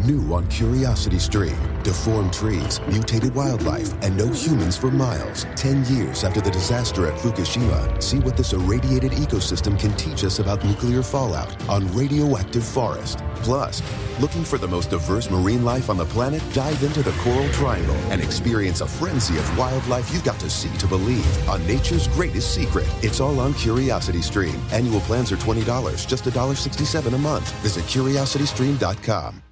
New on Curiosity Stream. Deformed trees, mutated wildlife, and no humans for miles. 10 years after the disaster at Fukushima, see what this irradiated ecosystem can teach us about nuclear fallout on Radioactive Forest. Plus, looking for the most diverse marine life on the planet? Dive into the Coral Triangle and experience a frenzy of wildlife you've got to see to believe on nature's greatest secret. It's all on Curiosity Stream. Annual plans are $20, just $1.67 a month. Visit curiositystream.com.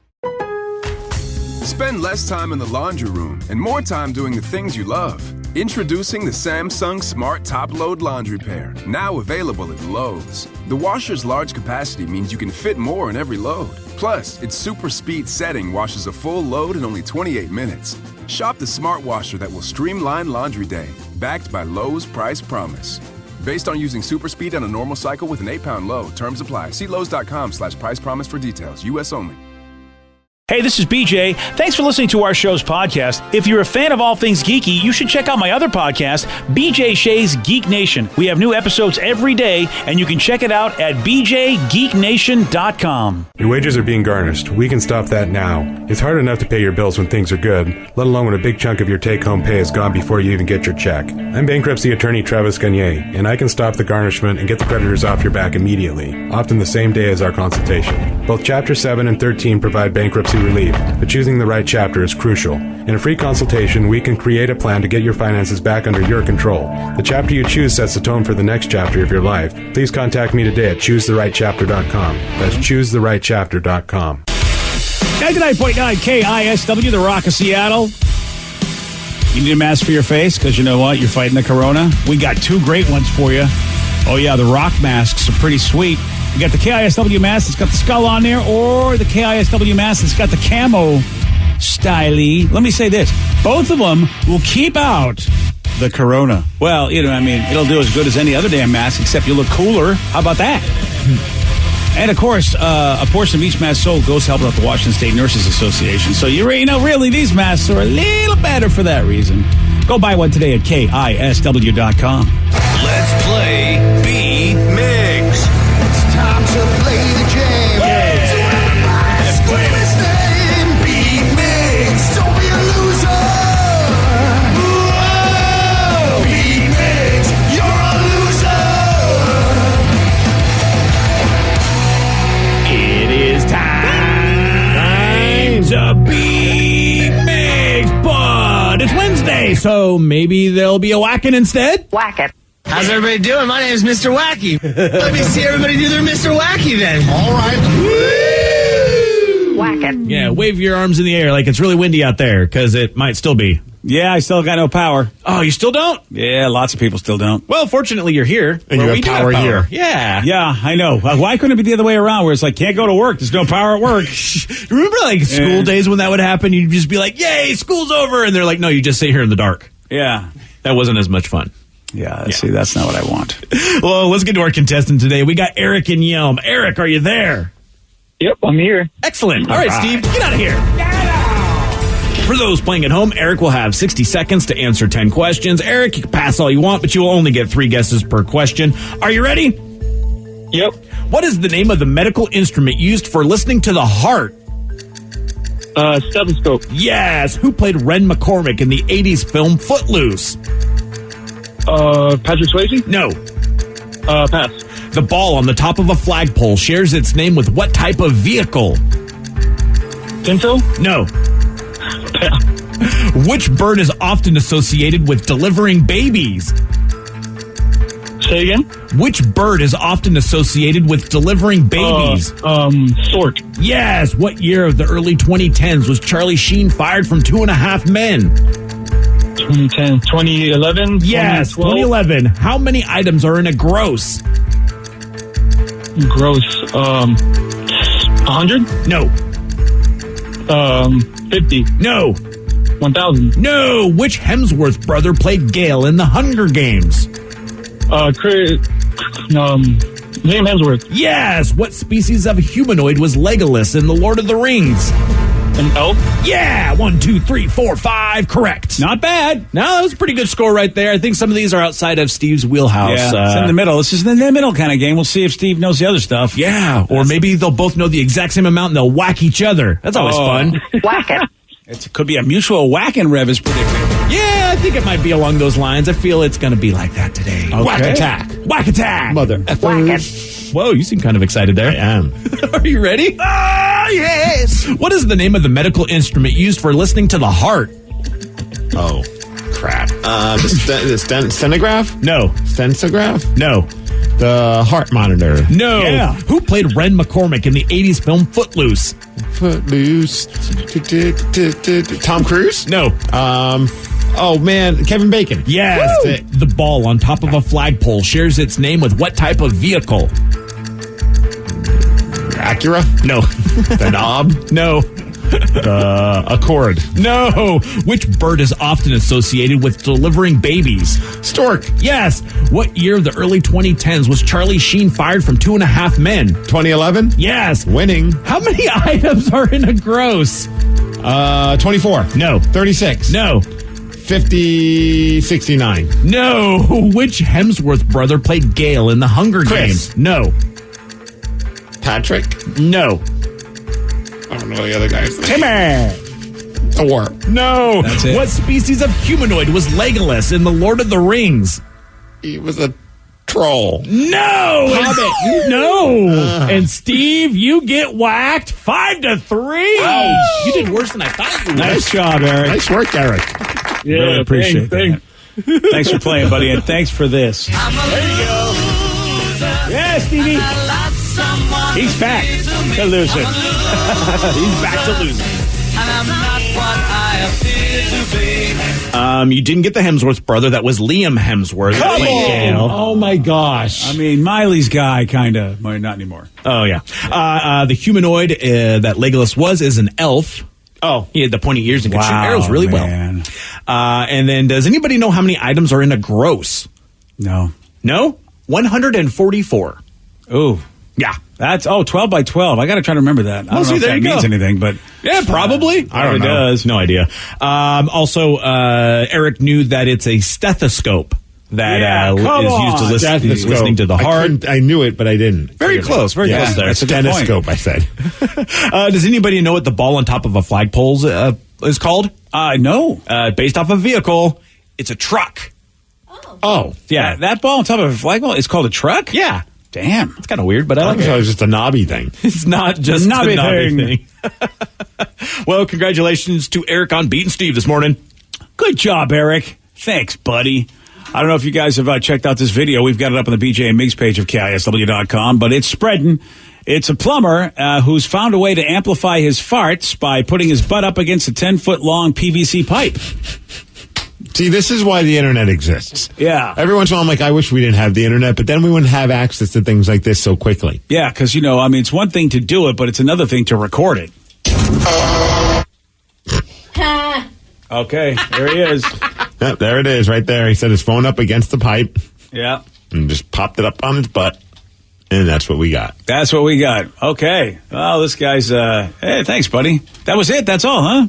Spend less time in the laundry room and more time doing the things you love. Introducing the Samsung Smart Top Load Laundry Pair, now available at Lowe's. The washer's large capacity means you can fit more in every load. Plus, its super speed setting washes a full load in only 28 minutes. Shop the smart washer that will streamline laundry day, backed by Lowe's Price Promise. Based on using super speed on a normal cycle with an 8-pound load. Terms apply. See Lowe's.com/price promise for details. U.S. only. Hey, this is BJ. Thanks for listening to our show's podcast. If you're a fan of all things geeky, you should check out my other podcast, BJ Shea's Geek Nation. We have new episodes every day, and you can check it out at bjgeeknation.com. Your wages are being garnished. We can stop that now. It's hard enough to pay your bills when things are good, let alone when a big chunk of your take-home pay is gone before you even get your check. I'm bankruptcy attorney Travis Gagne, and I can stop the garnishment and get the creditors off your back immediately, often the same day as our consultation. Both Chapter 7 and 13 provide bankruptcy relief, but choosing the right chapter is crucial. In a free consultation, we can create a plan to get your finances back under your control. The chapter you choose sets the tone for the next chapter of your life. Please contact me today at choosetherightchapter.com. That's choosetherightchapter.com. 99.9 KISW, the Rock of Seattle. You need a mask for your face because you know what? You're fighting the corona. We got two great ones for you. Oh, yeah, the Rock masks are pretty sweet. You got the KISW mask that's got the skull on there, or the KISW mask that's got the camo styly. Let me say this. Both of them will keep out the corona. Well, you know, I mean, it'll do as good as any other damn mask, except you look cooler. How about that? And, of course, a portion of each mask sold goes to help out the Washington State Nurses Association. So, you know, really, these masks are a little better for that reason. Go buy one today at KISW.com. Let's play B-Migs. Time to play the game. Yeah. So everybody scream his name. Beat Migs. Don't be a loser. Whoa. Beat Migs. You're a loser. It is time to beat Migs, but it's Wednesday, so maybe there'll be a whacking instead. Whack it. How's everybody doing? My name is Mr. Wacky. Let me see everybody do their Mr. Wacky then. All right. Whack it. Yeah, wave your arms in the air like it's really windy out there, because it might still be. Yeah, I still got no power. Oh, you still don't? Yeah, lots of people still don't. Well, fortunately, you're here. And you have power here. Yeah. Yeah, I know. Why couldn't it be the other way around, where it's like, can't go to work, there's no power at work? Remember, like, school days when that would happen? You'd just be like, yay, school's over. And they're like, no, you just sit here in the dark. Yeah. That wasn't as much fun. Yeah, see, that's not what I want. Well, let's get to our contestant today. We got Eric in Yelm. Eric, are you there? Yep, I'm here. Excellent. All right, Steve, get out of here. For those playing at home, Eric will have 60 seconds to answer 10 questions. Eric, you can pass all you want, but you will only get 3 guesses per question. Are you ready? Yep. What is the name of the medical instrument used for listening to the heart? Stethoscope. Yes. Who played Ren McCormick in the 80s film Footloose? Patrick Swayze? No. Pass. The ball on the top of a flagpole shares its name with what type of vehicle? Pinto? No. Pass. Which bird is often associated with delivering babies? Say again? Which bird is often associated with delivering babies? Stork. Yes. What year of the early 2010s was Charlie Sheen fired from 2.5 Men? 2010. 2011? Yes, 2011. How many items are in a gross? Gross. 100? No. 50. No. 1,000. No. Which Hemsworth brother played Gale in The Hunger Games? Liam Hemsworth. Yes. What species of humanoid was Legolas in The Lord of the Rings? An elf? Yeah, 1, 2, 3, 4, 5. Correct. Not bad. No, that was a pretty good score right there. I think some of these are outside of Steve's wheelhouse. Yeah, it's in the middle. This is in the middle kind of game. We'll see if Steve knows the other stuff. Yeah, or maybe they'll both know the exact same amount and they'll whack each other. That's always fun. Whack it. It could be a mutual whacking, Rev is predicting. Yeah, I think it might be along those lines. I feel it's going to be like that today. Okay. Whack attack. Whack attack. Mother. Whack it. Whoa, you seem kind of excited there. I am. Are you ready? Ah, yes. What is the name of the medical instrument used for listening to the heart? Oh, crap. The stenograph? No. Stensograph? No. The heart monitor. No. Yeah. Who played Ren McCormick in the 80s film Footloose? Footloose. Tom Cruise? No. Oh, man. Kevin Bacon. Yes. The ball on top of a flagpole shares its name with what type of vehicle? Acura? No. The knob? No. A cord. No. Which bird is often associated with delivering babies? Stork. Yes. What year of the early 2010s was Charlie Sheen fired from 2.5 Men? 2011? Yes. Winning. How many items are in a gross? 24. No. 36. No. 50, 69. No. Which Hemsworth brother played Gale in the Hunger Chris. Games? No. Patrick? No. I don't know the other guy's name. Timmy. Thor. No. That's it. What species of humanoid was Legolas in The Lord of the Rings? He was a troll. No. No. And Steve, you get whacked 5-3. Ouch. You did worse than I thought you would. Nice job, Eric. Nice work, Eric. Yeah, really appreciate that. Thanks for playing, buddy, and thanks for this. There you go. Yeah, Stevie. He's back to losing. He's back to losing. And I'm not what I appear to be. You didn't get the Hemsworth brother. That was Liam Hemsworth. Come on. Gale. Oh, my gosh. I mean, Miley's guy, kind of. Well, not anymore. Oh, yeah. The humanoid that Legolas was is an elf. Oh. He had the pointy ears and could shoot Wow, arrows really man. well. And then, does anybody know how many items are in a gross? No. No? 144. Ooh. Yeah. That's 12 by 12. I got to try to remember that. I don't know if that means anything, but Yeah, probably. I don't know. It does. No idea. Also, Eric knew that it's a stethoscope that Yeah, come is used to listening to the heart. I knew it, but I didn't. Very close. Very Yeah, close there. that's a good point. Stethoscope, I said. Does anybody know what the ball on top of a flagpole is called? no. Based off a vehicle, it's a truck. Oh. Yeah. That ball on top of a flagpole is called a truck? Yeah. Damn. It's kind of weird, but I I like thought it it. was just a knobby thing. It's not just Knobby a knobby thing. thing. Well, congratulations to Eric on beating Steve this morning. Good job, Eric. Thanks, buddy. I don't know if you guys have checked out this video. We've got it up on the BJ and Migs page of KISW.com, but it's spreading. It's a plumber who's found a way to amplify his farts by putting his butt up against a 10-foot-long PVC pipe. See, this is why the internet exists. Yeah. Every once in a while, I'm like, I wish we didn't have the internet, but then we wouldn't have access to things like this so quickly. Yeah, because, it's one thing to do it, but it's another thing to record it. Okay, there he is. Yep, there it is, right there. He set his phone up against the pipe Yeah, and just popped it up on his butt, and that's what we got. that's what we got. Okay. Well, this guy's, hey, thanks, buddy. That was it. That's all, huh?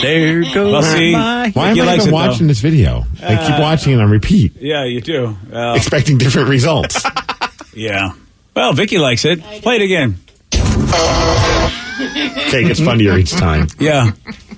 There goes Well, see, Why Vicky am I likes even it, watching though. this video? I keep watching it on repeat, Yeah, you do. expecting different results. Yeah. Well, Vicky likes it. Play it again. Okay, it gets funnier each time. Yeah.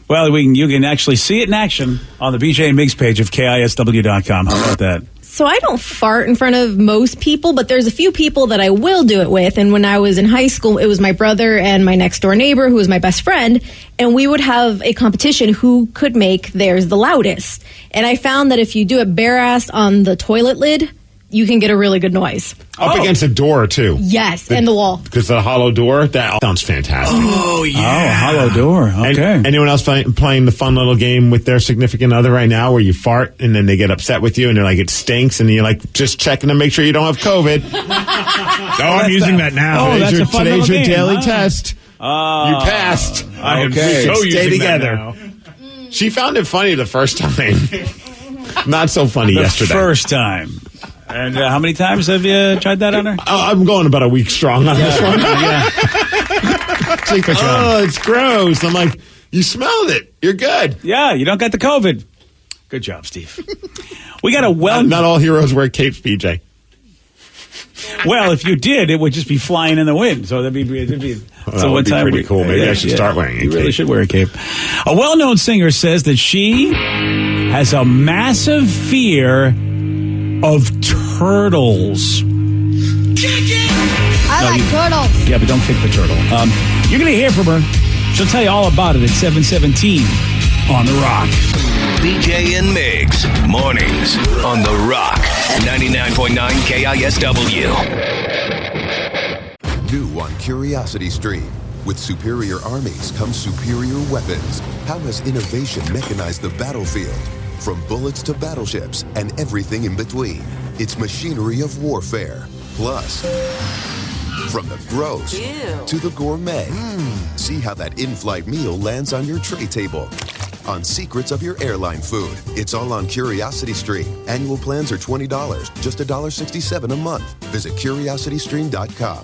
Well, you can actually see it in action on the BJ and Migs page of KISW.com. How about that? So I don't fart in front of most people, but there's a few people that I will do it with. And when I was in high school, it was my brother and my next door neighbor, who was my best friend. And we would have a competition who could make theirs the loudest. And I found that if you do it bare ass on the toilet lid, you can get a really good noise. Up against a door, too. Yes, and the wall. Because the hollow door, that sounds fantastic. Oh, yeah. Oh, hollow door. Okay. And anyone else playing the fun little game with their significant other right now where you fart and then they get upset with you and they're like, it stinks, and you're like, just checking to make sure you don't have COVID. I'm using that now. Oh, that's a fun today's little your game, daily huh? test. You passed. Okay. We should So stay using that together. now. She found it funny the first time. Not so funny The yesterday. first time. And how many times have you tried that on her? I'm going about a week strong on this one. Oh, it's gross. I'm like, you smelled it. You're good. Yeah, you don't got the COVID. Good job, Steve. We got a Not all heroes wear capes, PJ. Well, if you did, it would just be flying in the wind. So that'd be that would be pretty cool. Maybe I should start wearing a cape. You really should wear a cape. A well-known singer says that she has a massive fear of turtles. I like turtles. Yeah, but don't kick the turtle. You're going to hear from her. She'll tell you all about it at 7:17 on The Rock. BJ and Migs, mornings on The Rock, 99.9 KISW. New on Curiosity Stream. With superior armies comes superior weapons. How has innovation mechanized the battlefield? From bullets to battleships and everything in between. It's machinery of warfare. Plus, from the gross to the gourmet. See how that in-flight meal lands on your tray table. On secrets of your airline food. It's all on Curiosity Stream. Annual plans are $20, just $1.67 a month. Visit curiositystream.com.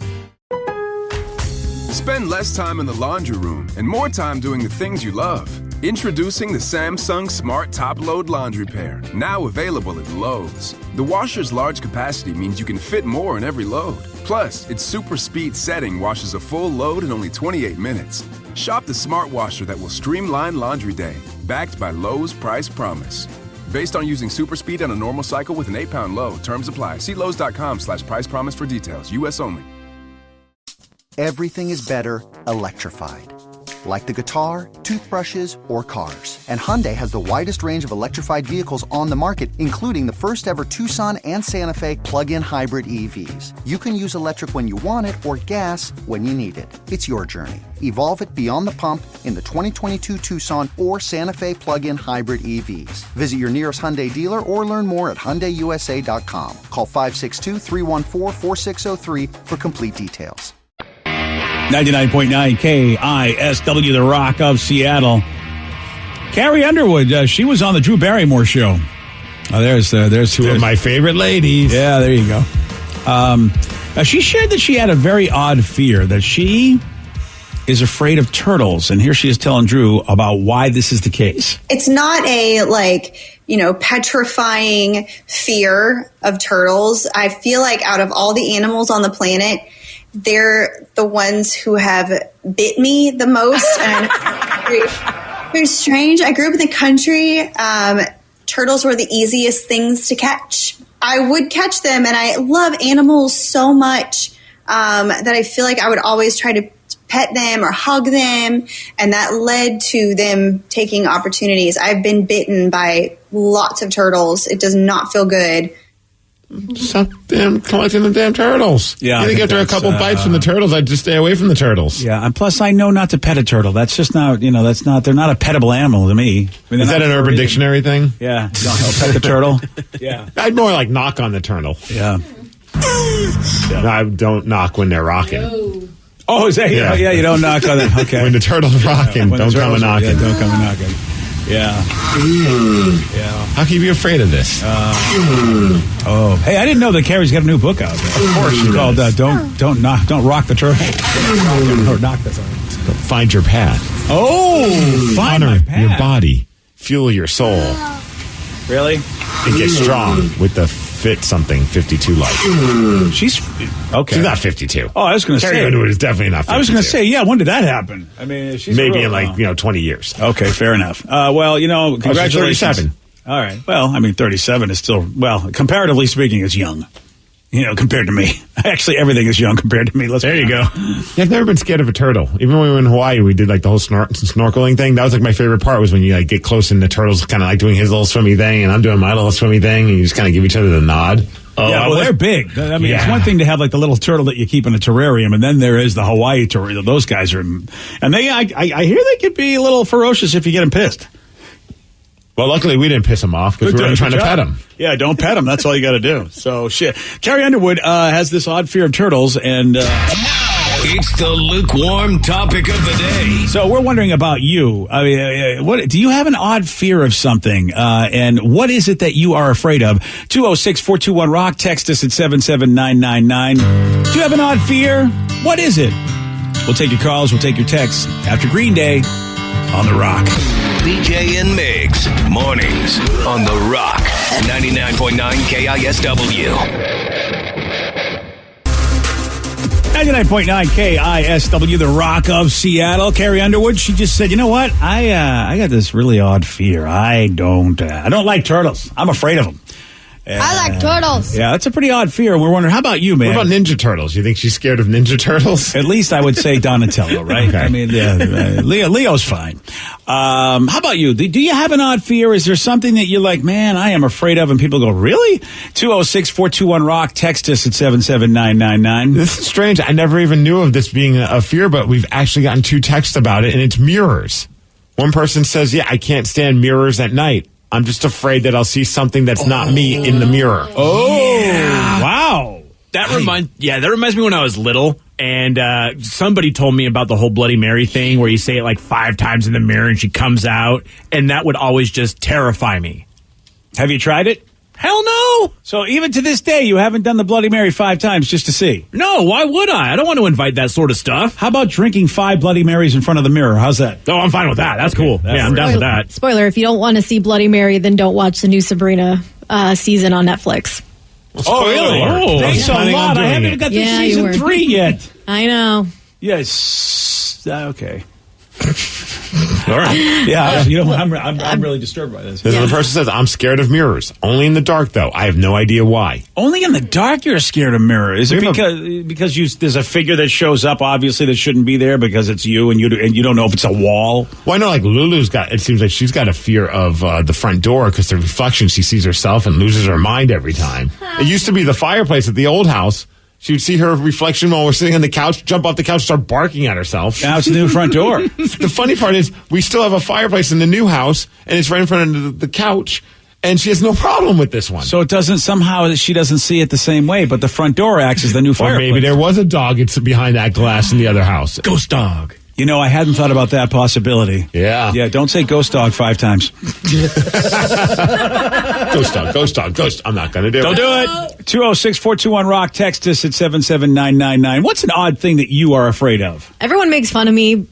Spend less time in the laundry room and more time doing the things you love. Introducing the Samsung Smart Top Load Laundry Pair, now available at Lowe's. The washer's large capacity means you can fit more in every load. Plus, its super speed setting washes a full load in only 28 minutes. Shop the smart washer that will streamline laundry day, backed by Lowe's Price Promise. Based on using super speed on a normal cycle with an 8-pound load. Terms apply. See Lowe's.com/price promise for details. U.S. only. Everything is better electrified. Like the guitar, toothbrushes, or cars. And Hyundai has the widest range of electrified vehicles on the market, including the first ever Tucson and Santa Fe plug-in hybrid EVs. You can use electric when you want it or gas when you need it. It's your journey. Evolve it beyond the pump in the 2022 Tucson or Santa Fe plug-in hybrid EVs. Visit your nearest Hyundai dealer or learn more at HyundaiUSA.com. Call 562-314-4603 for complete details. 99.9 KISW, The Rock of Seattle. Carrie Underwood, she was on the Drew Barrymore show. There's two of my favorite ladies. Yeah, there you go. She shared that she had a very odd fear, that she is afraid of turtles. And here she is telling Drew about why this is the case. It's not a, petrifying fear of turtles. I feel like out of all the animals on the planet, they're the ones who have bit me the most. And very strange. I grew up in the country. Turtles were the easiest things to catch. I would catch them, and I love animals so much that I feel like I would always try to pet them or hug them, and that led to them taking opportunities. I've been bitten by lots of turtles. It does not feel good. Stop collecting the damn turtles. Yeah, I think after a couple bites from the turtles, I'd just stay away from the turtles. Yeah, and plus I know not to pet a turtle. That's just not, they're not a pettable animal to me. Is that an Urban Dictionary thing? Yeah. Don't pet the turtle. Yeah. I'd more like knock on the turtle. Yeah. No, I don't knock when they're rocking. Oh, is that? Yeah, you don't knock on it. Okay. When the turtle's rocking, don't come and knocking. Don't come and knocking. Yeah. Yeah. How can you be afraid of this? Hey, I didn't know that Carrie's got a new book out. Of course, it's called "Don't Rock the Turtle" or knock the turtle. Find your path. Find Honor my path. your body. Fuel your soul. Really? And get strong with the Fit Something 52 life. She's okay. She's not 52. Oh, I was going to say Carrie Underwood is definitely not 52. I was going to say, yeah. When did that happen? I mean, she's maybe in 20 years. Okay, fair enough. Congratulations. 37. All right. Well, 37 is still, comparatively speaking, is young. Compared to me. Actually, everything is young compared to me. There you go. Yeah, I've never been scared of a turtle. Even when we were in Hawaii, we did the whole snorkeling thing. That was my favorite part, was when you get close and the turtle's kind of doing his little swimmy thing and I'm doing my little swimmy thing and you just kind of give each other the nod. They're big. It's one thing to have the little turtle that you keep in a terrarium, and then there is the Hawaii turtle. Those guys are, and I hear they could be a little ferocious if you get them pissed. Well, luckily we didn't piss him off because we weren't trying to pet him. Yeah, don't pet him. That's all you got to do. So, shit. Carrie Underwood has this odd fear of turtles, and it's the lukewarm topic of the day. So we're wondering about you. What do you have an odd fear of something? And what is it that you are afraid of? 206-421-ROCK. Text us at 77999. Do you have an odd fear? What is it? We'll take your calls. We'll take your texts after Green Day on The Rock. BJ and Migs, mornings on The Rock, 99.9 KISW. 99.9 KISW, The Rock of Seattle. Carrie Underwood, she just said, you know what? I got this really odd fear. I don't like turtles. I'm afraid of them. I like turtles. Yeah, that's a pretty odd fear. We're wondering, how about you, man? What about Ninja Turtles? You think she's scared of Ninja Turtles? At least I would say Donatello, right? Okay. I mean, Leo's fine. How about you? Do you have an odd fear? Is there something that you're like, man, I am afraid of? And people go, really? 206-421-ROCK. Text us at 77999. This is strange. I never even knew of this being a fear, but we've actually gotten 2 texts about it, and it's mirrors. One person says, yeah, I can't stand mirrors at night. I'm just afraid that I'll see something that's not me in the mirror. Oh, yeah. Wow. That reminds me when I was little, and somebody told me about the whole Bloody Mary thing where you say it like 5 times in the mirror and she comes out, and that would always just terrify me. Have you tried it? Hell no! So even to this day, you haven't done the Bloody Mary 5 times just to see? No, why would I? I don't want to invite that sort of stuff. How about drinking 5 Bloody Marys in front of the mirror? How's that? Oh, I'm fine with that. That's cool. Yeah, I'm down with that. Spoiler, if you don't want to see Bloody Mary, then don't watch the new Sabrina season on Netflix. Oh, really? Oh, thanks a lot. I haven't even got to season 3 yet. I know. Yes. Okay. All right. Yeah, I'm really disturbed by this. The person says, I'm scared of mirrors. Only in the dark, though. I have no idea why. Only in the dark you're scared of mirrors. Is it because there's a figure that shows up, obviously, that shouldn't be there because it's you and you don't know if it's a wall? Well, I know, like, it seems like she's got a fear of the front door because the reflection, she sees herself and loses her mind every time. It used to be the fireplace at the old house. She would see her reflection while we're sitting on the couch, jump off the couch, start barking at herself. Now it's the new front door. The funny part is we still have a fireplace in the new house, and it's right in front of the couch, and she has no problem with this one. So it doesn't she doesn't see it the same way, but the front door acts as the new fireplace. Or maybe there was a dog behind that glass in the other house. Ghost dog. You know, I hadn't thought about that possibility. Yeah. Yeah, don't say ghost dog 5 times. Ghost dog. I'm not going to do it. Don't do it. 206-421-ROCK. Text us at 77999. What's an odd thing that you are afraid of? Everyone makes fun of me,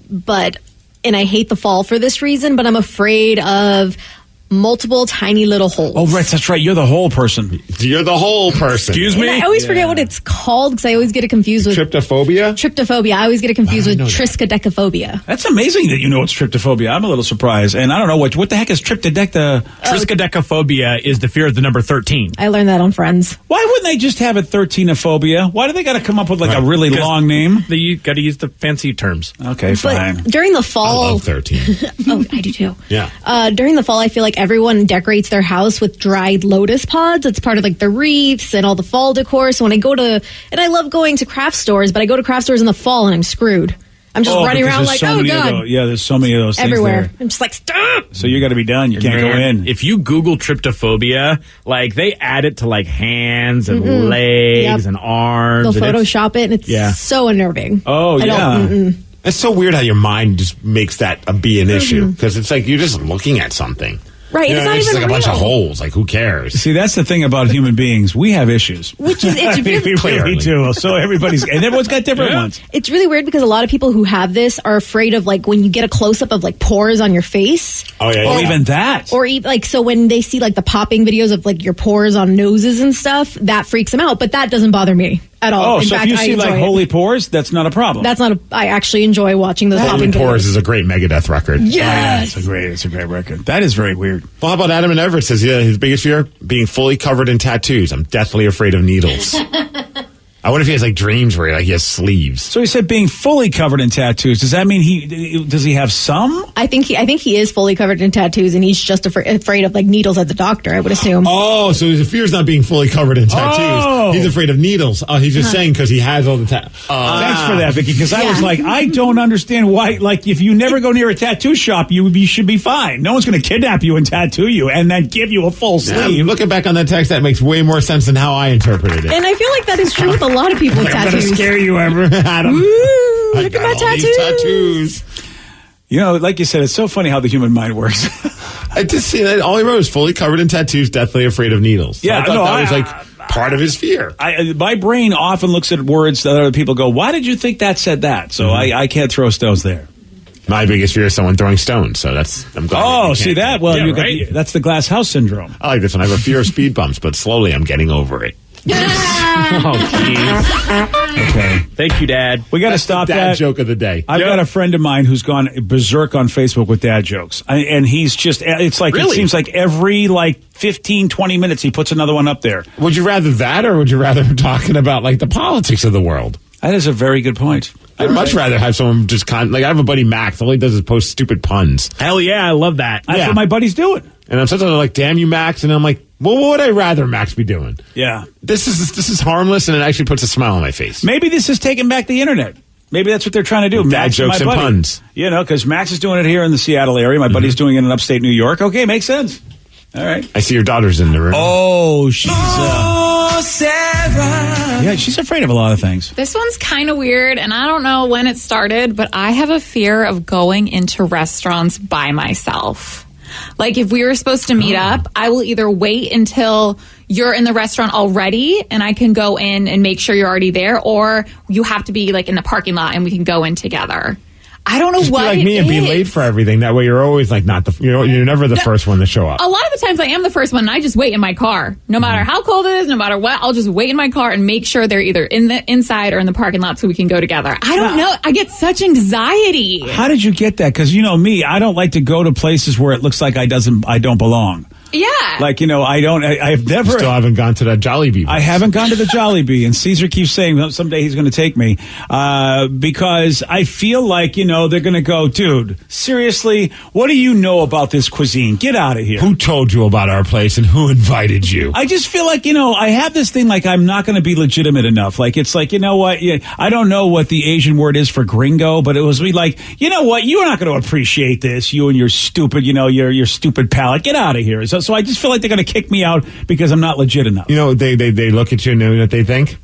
and I hate the fall for this reason, but I'm afraid of multiple tiny little holes. Oh, right. That's right. You're the whole person. You're the whole person. Excuse me? And I always forget what it's called because I always get it confused with... Tryptophobia? I always get it confused with triskaidekaphobia. That's amazing that you know it's tryptophobia. I'm a little surprised. And I don't know, what the heck is Triskaidekaphobia is the fear of the number 13. I learned that on Friends. Why wouldn't they just have it 13ophobia? Why do they got to come up with like a really long name? You got to use the fancy terms. Okay, fine. But during the fall... I love 13. Oh, I do too. Yeah. During the fall, I feel like everyone decorates their house with dried lotus pods. It's part of like the wreaths and all the fall decor. So when I and I love going to craft stores, but I go to craft stores in the fall and I'm screwed. I'm just running around like, oh God. Yeah, there's so many of those things everywhere. there. I'm just like, stop. So you got to be done. You can't go in. If you Google tryptophobia, like they add it to like hands and legs and arms. They'll Photoshop it and it's so unnerving. Oh, yeah. It's so weird how your mind just makes that be an issue because it's like you're just looking at something. Right, it's not it's even like a bunch real. of holes. Like, who cares? See, that's the thing about human beings. We have issues. Which is, it's really, we do. So everyone's got different ones. It's really weird because a lot of people who have this are afraid of like when you get a close up of like pores on your face. Oh yeah, or even that. Or like so when they see like the popping videos of like your pores on noses and stuff, that freaks them out. But that doesn't bother me at all. Oh, in so fact, if you I see enjoy like it. holy pores, that's not a problem. That's not. I actually enjoy watching those Holy popping Pores videos. is a great Megadeth record. Yes, it's a great record. That is very weird. Well, how about Adam and Everett says, his biggest fear? Being fully covered in tattoos. I'm deathly afraid of needles. I wonder if he has like dreams where he has sleeves. So he said being fully covered in tattoos. Does that mean does he have some? I think he is fully covered in tattoos, and he's just afraid of like needles at the doctor. I would assume. Oh, so his fear is not being fully covered in tattoos. Oh. He's afraid of needles. Oh, he's just saying because he has all the tattoos. Thanks for that, Vicky. Because I was like, I don't understand why. Like, if you never go near a tattoo shop, you should be fine. No one's going to kidnap you and tattoo you and then give you a full sleeve. Looking back on that text, that makes way more sense than how I interpreted it. And I feel like that is true with a lot of people with tattoos. I'm going to scare you, Adam. Ooh, look at my tattoos. You know, like you said, it's so funny how the human mind works. I just see that all he wrote is fully covered in tattoos, deathly afraid of needles. So Yeah, I thought that was like part of his fear. My brain often looks at words that other people go, why did you think that said that? So I can't throw stones there. My biggest fear is someone throwing stones. So I'm glad. Oh, see that? Well, that's the glass house syndrome. I like this one. I have a fear of speed bumps, but slowly I'm getting over it. Okay. Thank you, Dad. We got to stop the dad that. joke of the day. I've got a friend of mine who's gone berserk on Facebook with dad jokes. And he's just, it's like, Really? it seems like every 15, 20 minutes he puts another one up there. Would you rather that, or would you rather him talking about the politics of the world? That is a very good point. I'd much rather have someone just I have a buddy Max. All he does is post stupid puns. Hell yeah, I love that. That's what my buddy's doing. And I'm sometimes like, damn you, Max. And I'm like, well, what would I rather Max be doing? Yeah. This is harmless, and it actually puts a smile on my face. Maybe this is taking back the internet. Maybe that's what they're trying to do. Dad Max jokes my and buddy. puns. Because Max is doing it here in the Seattle area. My buddy's doing it in upstate New York. Okay, makes sense. All right. I see your daughter's in the room. Oh, she's... Sarah. Yeah, she's afraid of a lot of things. This one's kind of weird, and I don't know when it started, but I have a fear of going into restaurants by myself. Like, if we were supposed to meet up, I will either wait until you're in the restaurant already and I can go in and make sure you're already there, or you have to be in the parking lot and we can go in together. I don't know Just what be like me and be late for everything. That way you're always you're never the first one to show up. A lot of the times I am the first one, and I just wait in my car. No matter how cold it is, no matter what, I'll just wait in my car and make sure they're either in the inside or in the parking lot so we can go together. I don't know. I get such anxiety. How did you get that? Because me, I don't like to go to places where it looks like I don't belong. Yeah. I've never... You still haven't gone to that Jollibee. I haven't gone to the Jollibee, and Caesar keeps saying someday he's going to take me because I feel like, they're going to go, dude, seriously, what do you know about this cuisine? Get out of here. Who told you about our place and who invited you? I just feel like, I have this thing I'm not going to be legitimate enough. It's like, you know what? Yeah, I don't know what the Asian word is for gringo, but it was me like, you know what? You're not going to appreciate this, you and your stupid, your stupid palate. Get out of here. So I just feel like they're going to kick me out because I'm not legit enough. They look at you and know what they think?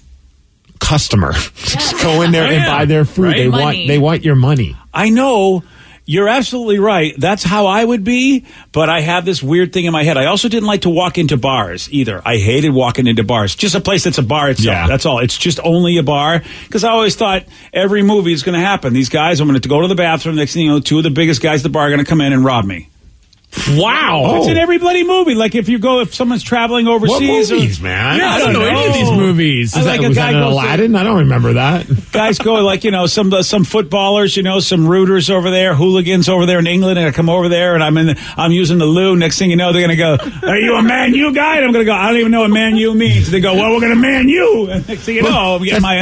Customer. Just go in there and buy their food. Right? They want your money. I know. You're absolutely right. That's how I would be, but I have this weird thing in my head. I also didn't like to walk into bars either. I hated walking into bars. Just a place that's a bar itself. Yeah. That's all. It's just only a bar. Because I always thought every movie is going to happen. These guys, I'm going to go to the bathroom. Next thing you know, two of the biggest guys at the bar are going to come in and rob me. Wow. It's in every bloody movie. If someone's traveling overseas. What movies, man? Yeah, I don't know any of these movies. Was that in Aladdin? I don't remember that. Guys go some footballers, some rooters over there, hooligans over there in England, and I come over there and I'm using the loo. Next thing you know, they're going to go, are you a Man U guy? And I'm going to go, I don't even know what Man U means. They go, well, we're going to Man you. And next thing you know, but you're not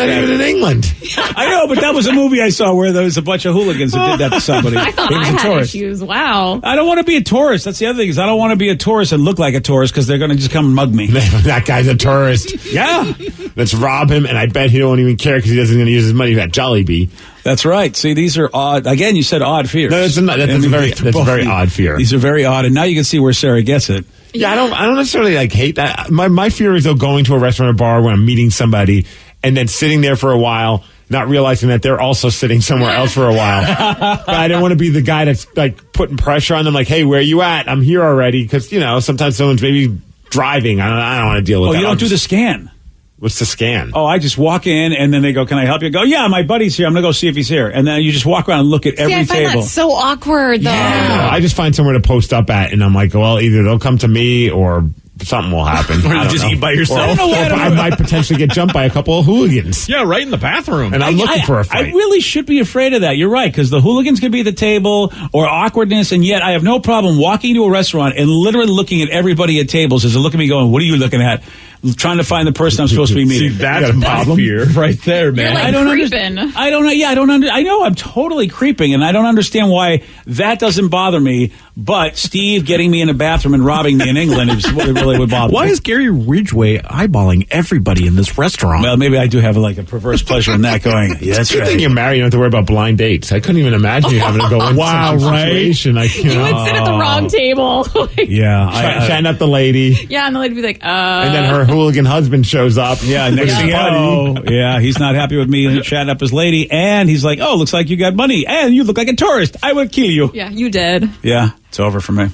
even in England. I know, but that was a movie I saw where there was a bunch of hooligans who did that to somebody. I thought I had issues. Wow. I don't want to be a tourist. That's the other thing, is I don't want to be a tourist and look like a tourist because they're going to just come and mug me. That guy's a tourist. Yeah. Let's rob him, and I bet he won't even care because he doesn't going to use his money for that Jollibee. That's right. See, these are odd. Again, you said odd fears. No, that's a very odd fear. These are very odd, and now you can see where Sarah gets it. Yeah, I don't necessarily hate that. My fear is going to a restaurant or bar when I'm meeting somebody and then sitting there for a while, not realizing that they're also sitting somewhere else for a while. But I don't want to be the guy that's putting pressure on them, hey, where are you at? I'm here already. Because, sometimes someone's maybe driving. I don't want to deal with that. Oh, you don't do the scan. What's the scan? Oh, I just walk in and then they go, can I help you? I go, yeah, my buddy's here. I'm going to go see if he's here. And then you just walk around and look at every I find table. That's so awkward, though. Yeah. I just find somewhere to post up at, and I'm like, well, either they'll come to me or something will happen. Or you just eat by yourself. Or I might potentially get jumped by a couple of hooligans. Yeah, right in the bathroom. And I'm looking for a fight. I really should be afraid of that. You're right, because the hooligans could be at the table or awkwardness, and yet I have no problem walking to a restaurant and literally looking at everybody at tables as they look at me going, what are you looking at? Trying to find the person I'm supposed to be meeting. See, that's my fear right there, man. You're I don't creeping. I don't know. Yeah, I know I'm totally creeping, and I don't understand why that doesn't bother me. But Steve getting me in a bathroom and robbing me in England is what really would bother me. Why is Gary Ridgway eyeballing everybody in this restaurant? Well, maybe I do have a perverse pleasure in that going. Yeah, that's right. Good thing you're married. You don't have to worry about blind dates. I couldn't even imagine you having to go into such a situation. You would sit at the wrong table. Yeah, chatting up the lady. Yeah, and the lady would be like, and then her hooligan husband shows up. Yeah, next thing you know, he's not happy with me chatting up his lady, and he's like, oh, looks like you got money, and you look like a tourist. I will kill you. Yeah, you did. Yeah, it's over for me.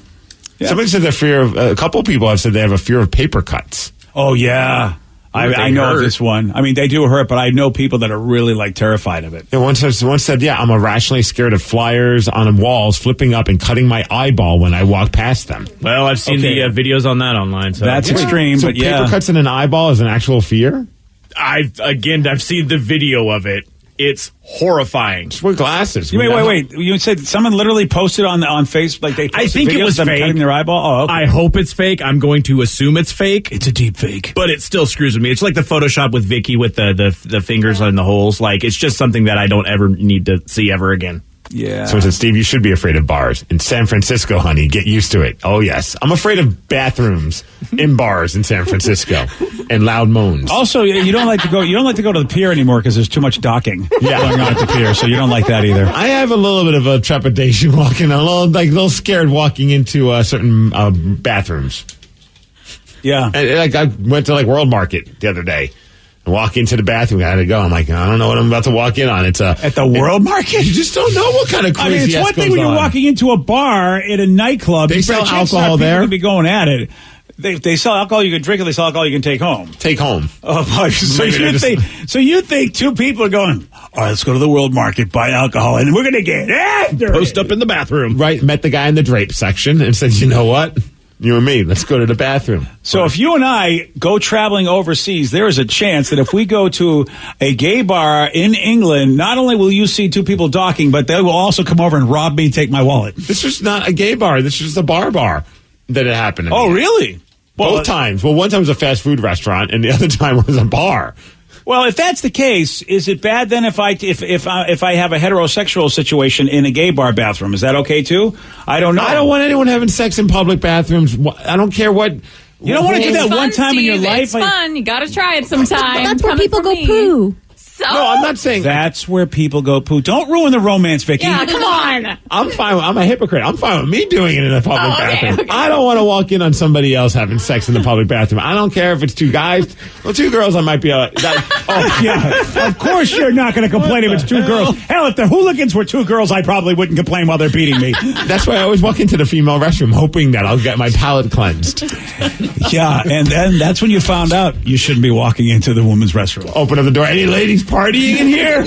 Yeah. Somebody said a couple people have said they have a fear of paper cuts. Oh, yeah. I know of this one. I mean, they do hurt, but I know people that are really like terrified of it. Yeah, one said, yeah, I'm irrationally scared of flyers on walls flipping up and cutting my eyeball when I walk past them. Well, I've seen the videos on that online. So. That's extreme, so but yeah. paper cuts in an eyeball is an actual fear? I've seen the video of it. It's horrifying. Just wear glasses. Wait. You said someone literally posted on Facebook, like they posted I think videos it was of them fake. cutting their eyeball? Oh, okay. I hope it's fake. I'm going to assume it's fake. It's a deep fake. But it still screws with me. It's like the Photoshop with Vicky with the fingers on the holes. Like, it's just something that I don't ever need to see ever again. Yeah. So I said, Steve, you should be afraid of bars. In San Francisco, honey, get used to it. Oh, yes. I'm afraid of bathrooms in bars in San Francisco and loud moans. Also, you don't like to go to the pier anymore because there's too much docking going on at the pier, so you don't like that either. I have a little bit of a trepidation walking, a little scared walking into certain bathrooms. Yeah. And, I went to World Market the other day. Walk into the bathroom, I had to go. I'm like, I don't know what I'm about to walk in on. It's at the World Market. You just don't know what kind of crazy. It's one thing when you're walking into a bar at a nightclub. They sell alcohol there. Could be going at it. They sell alcohol you can drink, and they sell alcohol you can take home. Take home. Oh, so you think two people are going? All right, let's go to the World Market, buy alcohol, and we're going to get after Post up in the bathroom. Right. Met the guy in the drape section and said, you know what? You and me, let's go to the bathroom. So if you and I go traveling overseas, there is a chance that if we go to a gay bar in England, not only will you see two people docking, but they will also come over and rob me and take my wallet. This was not a gay bar. This was a bar that it happened to me. Oh, really? Both times. Well, one time was a fast food restaurant, and the other time was a bar. Well, if that's the case, is it bad then if I have a heterosexual situation in a gay bar bathroom? Is that okay too? I don't know. I don't want anyone having sex in public bathrooms. I don't care what. You don't want to do that one time Steve. in your life. It's fun. You got to try it sometime. That's where people go poo. So? No, I'm not saying that's where people go poo. Don't ruin the romance, Vicky. Yeah, come on. I'm fine. I'm a hypocrite. I'm fine with me doing it in a public bathroom. Okay. I don't want to walk in on somebody else having sex in the public bathroom. I don't care if it's two guys. Well, two girls, I might be. Yeah. Of course, you're not going to complain if it's two girls. Hell, if the hooligans were two girls, I probably wouldn't complain while they're beating me. That's why I always walk into the female restroom, hoping that I'll get my palate cleansed. Yeah, and then that's when you found out you shouldn't be walking into the women's restroom. Open up the door. Any ladies partying in here?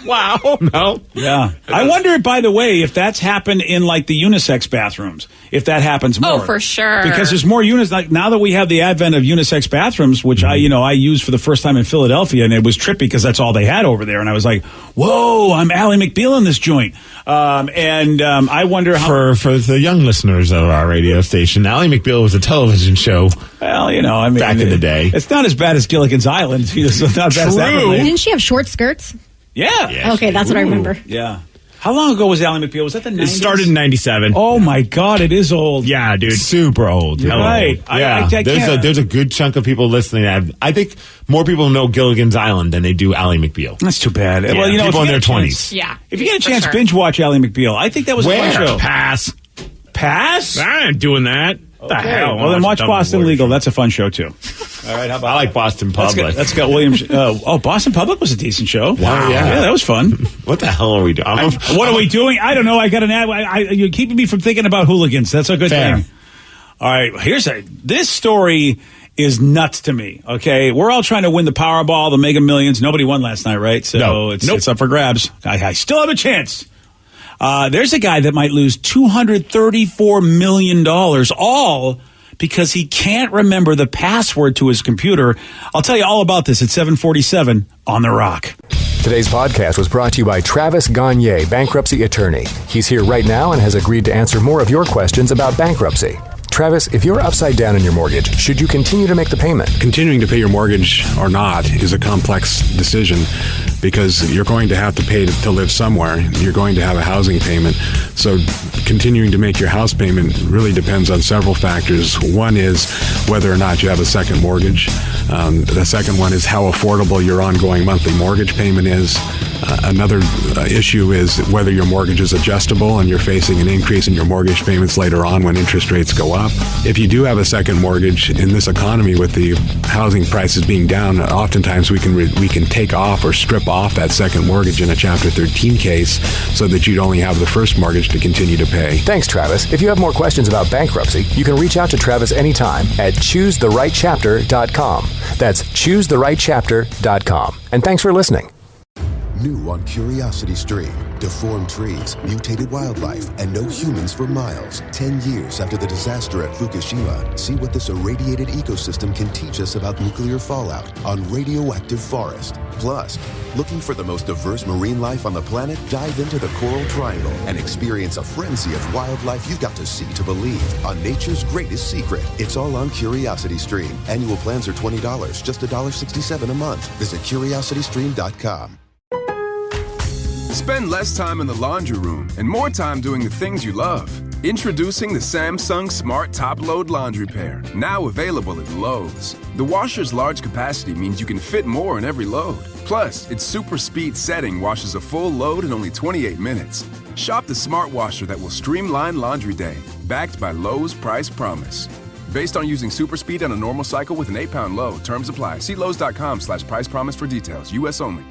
Wow. No. Yeah. I wonder, by the way, if that's happened in the unisex bathrooms, if that happens more. Oh, for sure. Because there's more now that we have the advent of unisex bathrooms, which I used for the first time in Philadelphia, and it was trippy because that's all they had over there. And I was like, whoa, I'm Ally McBeal in this joint. I wonder how... For the young listeners of our radio station, Ally McBeal was a television show. Well, back in the day. It's not as bad as Gilligan's Island. It's not bad as that. Didn't she have short skirts? Yeah. Okay, that's what I remember. Yeah. How long ago was Ally McBeal? Was that the 90s? It started in 97. Oh, my God, it is old. Yeah, dude. Super old. You're right. Yeah. There's a good chunk of people listening. I think more people know Gilligan's Island than they do Ally McBeal. That's too bad. Yeah. Well, people in their 20s. Yeah. If you get a chance, binge watch Ally McBeal. I think that was a fun show. Pass. Pass? I ain't doing that. What the hell? Well, then watch Boston Legal. That's a fun show, too. All right, how about I like Boston Public. Let's go. Williams. Boston Public was a decent show. Wow. Yeah, that was fun. What the hell are we doing? What are we doing? I don't know. I got an ad. You're keeping me from thinking about hooligans. That's a good thing. All right, this story is nuts to me. Okay, we're all trying to win the Powerball, the Mega Millions. Nobody won last night, right? So it's up for grabs. I still have a chance. There's a guy that might lose $234 million, all because he can't remember the password to his computer. I'll tell you all about this at 7:47 on The Rock. Today's podcast was brought to you by Travis Gagne, bankruptcy attorney. He's here right now and has agreed to answer more of your questions about bankruptcy. Travis, if you're upside down in your mortgage, should you continue to make the payment? Continuing to pay your mortgage or not is a complex decision because you're going to have to pay to live somewhere. You're going to have a housing payment. So continuing to make your house payment really depends on several factors. One is whether or not you have a second mortgage. The second one is how affordable your ongoing monthly mortgage payment is. Another issue is whether your mortgage is adjustable and you're facing an increase in your mortgage payments later on when interest rates go up. If you do have a second mortgage in this economy with the housing prices being down, oftentimes we can take off or strip off that second mortgage in a Chapter 13 case so that you'd only have the first mortgage to continue to pay. Thanks, Travis. If you have more questions about bankruptcy, you can reach out to Travis anytime at choosetherightchapter.com. That's choosetherightchapter.com. And thanks for listening. New on Curiosity Stream. Deformed trees, mutated wildlife, and no humans for miles. 10 years after the disaster at Fukushima, see what this irradiated ecosystem can teach us about nuclear fallout on Radioactive Forest. Plus, looking for the most diverse marine life on the planet? Dive into the Coral Triangle and experience a frenzy of wildlife you've got to see to believe on nature's greatest secret. It's all on Curiosity Stream. Annual plans are $20, just $1.67 a month. Visit curiositystream.com. Spend less time in the laundry room and more time doing the things you love. Introducing the Samsung Smart Top Load Laundry Pair, now available at Lowe's. The washer's large capacity means you can fit more in every load. Plus, its super speed setting washes a full load in only 28 minutes. Shop the smart washer that will streamline laundry day, backed by Lowe's Price Promise. Based on using super speed on a normal cycle with an 8-pound load, terms apply. See Lowe's.com/price promise for details. U.S. only.